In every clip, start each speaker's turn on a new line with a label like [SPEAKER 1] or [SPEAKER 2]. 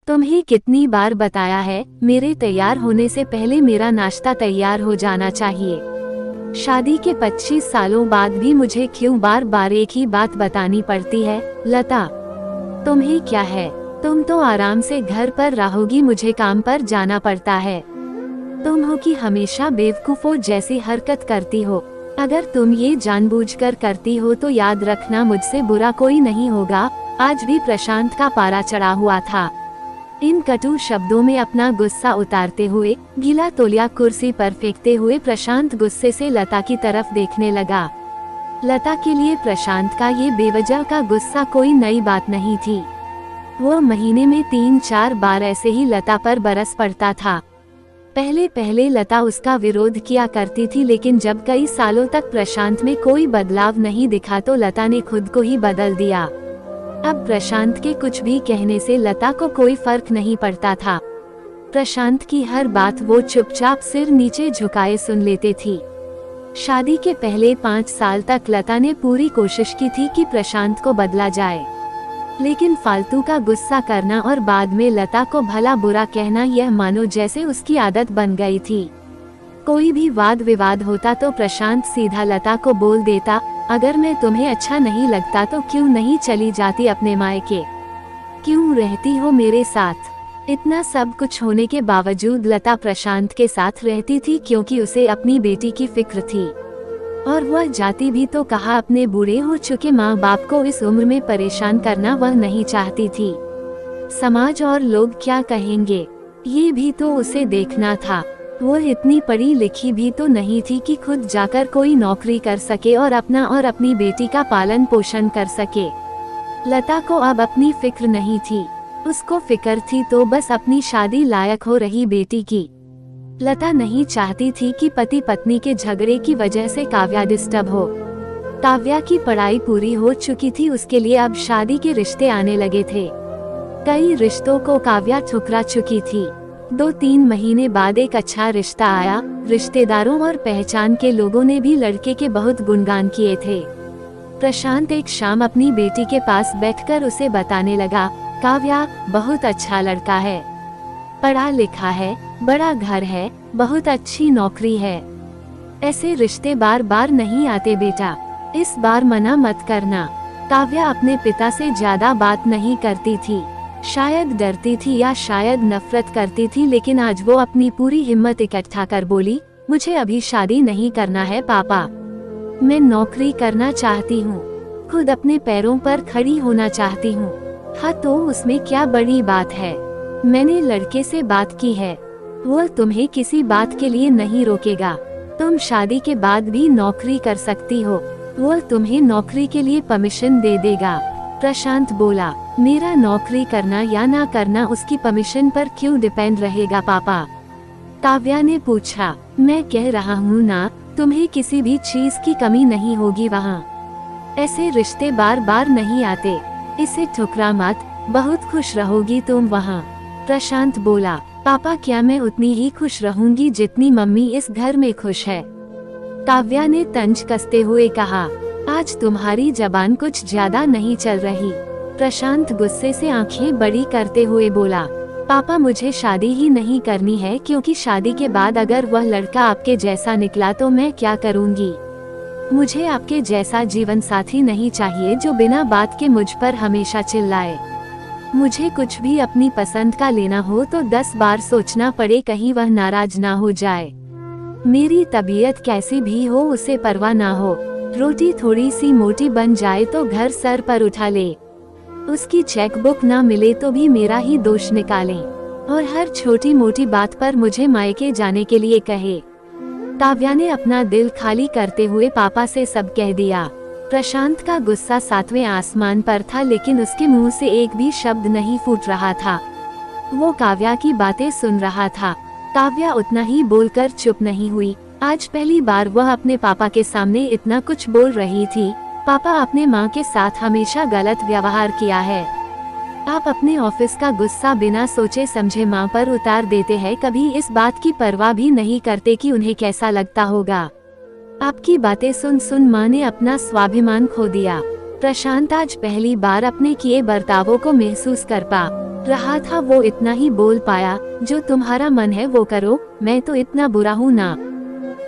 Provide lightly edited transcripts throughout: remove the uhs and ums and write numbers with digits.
[SPEAKER 1] तुम्हें कितनी बार बताया है, मेरे तैयार होने से पहले मेरा नाश्ता तैयार हो जाना चाहिए। शादी के 25 सालों बाद भी मुझे क्यों बार बार एक ही बात बतानी पड़ती है? लता, तुम्हें क्या है? तुम तो आराम से घर पर रहोगी, मुझे काम पर जाना पड़ता है। तुम हो कि हमेशा बेवकूफों जैसी हरकत करती हो। अगर तुम ये जानबूझकर करती हो तो याद रखना, मुझसे बुरा कोई नहीं होगा। आज भी प्रशांत का पारा चढ़ा हुआ था। इन कटु शब्दों में अपना गुस्सा उतारते हुए, गीला तौलिया कुर्सी पर फेंकते हुए प्रशांत गुस्से से लता की तरफ देखने लगा। लता के लिए प्रशांत का ये बेवजह का गुस्सा कोई नई बात नहीं थी। वो महीने में 3-4 बार ऐसे ही लता पर बरस पड़ता था। पहले पहले लता उसका विरोध किया करती थी, लेकिन जब कई सालों तक प्रशांत में कोई बदलाव नहीं दिखा तो लता ने खुद को ही बदल दिया। अब प्रशांत के कुछ भी कहने से लता को कोई फर्क नहीं पड़ता था। प्रशांत की हर बात वो चुपचाप सिर नीचे झुकाए सुन लेते थी। शादी के पहले 5 साल तक लता ने पूरी कोशिश की थी कि प्रशांत को बदला जाए, लेकिन फालतू का गुस्सा करना और बाद में लता को भला बुरा कहना, यह मानो जैसे उसकी आदत बन गई थी। कोई भी वाद विवाद होता तो प्रशांत सीधा लता को बोल देता, अगर मैं तुम्हें अच्छा नहीं लगता तो क्यों नहीं चली जाती अपने मायके? क्यों रहती हो मेरे साथ? इतना सब कुछ होने के बावजूद लता प्रशांत के साथ रहती थी क्योंकि उसे अपनी बेटी की फिक्र थी। और वह जाती भी तो कहा, अपने बूढ़े हो चुके माँ बाप को इस उम्र में परेशान करना वह नहीं चाहती थी। समाज और लोग क्या कहेंगे, ये भी तो उसे देखना था। वह इतनी पढ़ी लिखी भी तो नहीं थी कि खुद जाकर कोई नौकरी कर सके और अपना और अपनी बेटी का पालन पोषण कर सके। लता को अब अपनी फिक्र नहीं थी, उसको फिक्र थी तो बस अपनी शादी लायक हो रही बेटी की। लता नहीं चाहती थी कि पति पत्नी के झगड़े की वजह से काव्या डिस्टर्ब हो। काव्या की पढ़ाई पूरी हो चुकी थी, उसके लिए अब शादी के रिश्ते आने लगे थे। कई रिश्तों को काव्या ठुकरा चुकी थी। 2-3 महीने बाद एक अच्छा रिश्ता आया। रिश्तेदारों और पहचान के लोगों ने भी लड़के के बहुत गुणगान किए थे। प्रशांत एक शाम अपनी बेटी के पास बैठकर उसे बताने लगा, काव्या बहुत अच्छा लड़का है, पढ़ा लिखा है, बड़ा घर है, बहुत अच्छी नौकरी है। ऐसे रिश्ते बार बार नहीं आते बेटा, इस बार मना मत करना। काव्या अपने पिता से ज्यादा बात नहीं करती थी, शायद डरती थी या शायद नफरत करती थी, लेकिन आज वो अपनी पूरी हिम्मत इकट्ठा कर बोली, मुझे अभी शादी नहीं करना है पापा, मैं नौकरी करना चाहती हूँ, खुद अपने पैरों पर खड़ी होना चाहती हूँ। हाँ तो उसमें क्या बड़ी बात है, मैंने लड़के से बात की है, वो तुम्हें किसी बात के लिए नहीं रोकेगा। तुम शादी के बाद भी नौकरी कर सकती हो, वो तुम्हें नौकरी के लिए परमिशन दे देगा। प्रशांत बोला, मेरा नौकरी करना या ना करना उसकी परमिशन पर क्यों डिपेंड रहेगा पापा? काव्या ने पूछा, मैं कह रहा हूँ ना, तुम्हें किसी भी चीज की कमी नहीं होगी वहाँ। ऐसे रिश्ते बार बार नहीं आते, इसे ठुकरा मत, बहुत खुश रहोगी तुम वहाँ। प्रशांत बोला, पापा क्या मैं उतनी ही खुश रहूंगी जितनी मम्मी इस घर में खुश है? काव्या ने तंज कसते हुए कहा, आज तुम्हारी जबान कुछ ज्यादा नहीं चल रही। प्रशांत गुस्से से आंखें बड़ी करते हुए बोला, पापा मुझे शादी ही नहीं करनी है, क्योंकि शादी के बाद अगर वह लड़का आपके जैसा निकला तो मैं क्या करूंगी? मुझे आपके जैसा जीवन साथी नहीं चाहिए जो बिना बात के मुझ पर हमेशा चिल्लाए। मुझे कुछ भी अपनी पसंद का लेना हो तो 10 बार सोचना पड़े, कहीं वह नाराज ना हो जाए। मेरी तबीयत कैसी भी हो उसे परवाह ना हो, रोटी थोड़ी सी मोटी बन जाए तो घर सर पर उठा ले, उसकी चेकबुक ना मिले तो भी मेरा ही दोष निकालें, और हर छोटी मोटी बात पर मुझे मायके जाने के लिए कहे। काव्या ने अपना दिल खाली करते हुए पापा से सब कह दिया। प्रशांत का गुस्सा 7वें आसमान पर था, लेकिन उसके मुंह से एक भी शब्द नहीं फूट रहा था। वो काव्या की बातें सुन रहा था। काव्या उतना ही बोलकर चुप नहीं हुई। आज पहली बार वह अपने पापा के सामने इतना कुछ बोल रही थी। पापा, आपने माँ के साथ हमेशा गलत व्यवहार किया है। आप अपने ऑफिस का गुस्सा बिना सोचे समझे माँ पर उतार देते हैं, कभी इस बात की परवाह भी नहीं करते कि उन्हें कैसा लगता होगा। आपकी बातें सुन सुन माँ ने अपना स्वाभिमान खो दिया। प्रशांत आज पहली बार अपने किए बर्तावों को महसूस कर पा। रहा था वो इतना ही बोल पाया, जो तुम्हारा मन है वो करो, मैं तो इतना बुरा हूँ ना।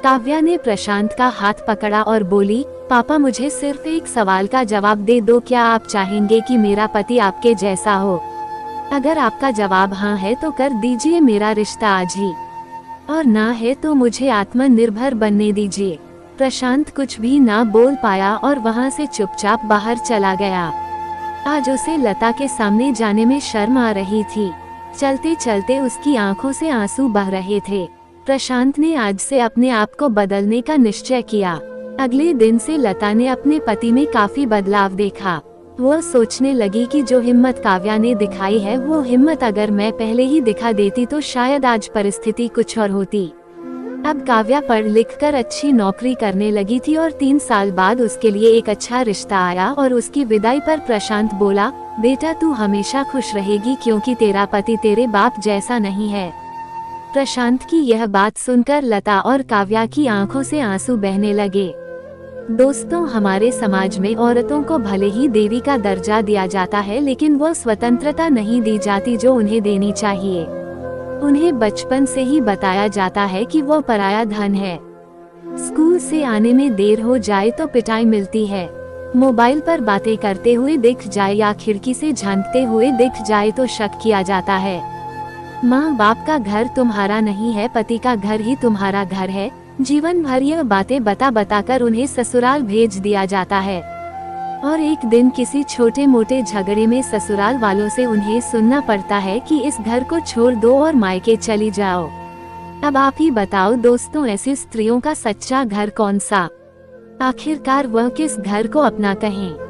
[SPEAKER 1] काव्या ने प्रशांत का हाथ पकड़ा और बोली, पापा मुझे सिर्फ एक सवाल का जवाब दे दो, क्या आप चाहेंगे कि मेरा पति आपके जैसा हो? अगर आपका जवाब हाँ है तो कर दीजिए मेरा रिश्ता आज ही, और ना है तो मुझे आत्मनिर्भर बनने दीजिए। प्रशांत कुछ भी ना बोल पाया और वहाँ से चुपचाप बाहर चला गया। आज उसे लता के सामने जाने में शर्म आ रही थी। चलते चलते उसकी आंखों से आंसू बह रहे थे। प्रशांत ने आज से अपने आप को बदलने का निश्चय किया। अगले दिन से लता ने अपने पति में काफी बदलाव देखा। वह सोचने लगी कि जो हिम्मत काव्या ने दिखाई है वो हिम्मत अगर मैं पहले ही दिखा देती तो शायद आज परिस्थिति कुछ और होती। अब काव्या पढ़ लिख कर अच्छी नौकरी करने लगी थी और 3 साल बाद उसके लिए एक अच्छा रिश्ता आया और उसकी विदाई पर प्रशांत बोला, बेटा तू हमेशा खुश रहेगी क्योंकि तेरा पति तेरे बाप जैसा नहीं है। प्रशांत की यह बात सुनकर लता और काव्या की आंखों से आंसू बहने लगे। दोस्तों, हमारे समाज में औरतों को भले ही देवी का दर्जा दिया जाता है, लेकिन वो स्वतंत्रता नहीं दी जाती जो उन्हें देनी चाहिए। उन्हें बचपन से ही बताया जाता है कि वो पराया धन है। स्कूल से आने में देर हो जाए तो पिटाई मिलती है। मोबाइल पर बातें करते हुए दिख जाए या खिड़की से झांकते हुए दिख जाए तो शक किया जाता है। माँ बाप का घर तुम्हारा नहीं है, पति का घर ही तुम्हारा घर है। जीवन भर यह बातें बता बताकर उन्हें ससुराल भेज दिया जाता है और एक दिन किसी छोटे मोटे झगड़े में ससुराल वालों से उन्हें सुनना पड़ता है कि इस घर को छोड़ दो और मायके चली जाओ। अब आप ही बताओ दोस्तों, ऐसी स्त्रियों का सच्चा घर कौन सा? आखिरकार वह किस घर को अपना कहें?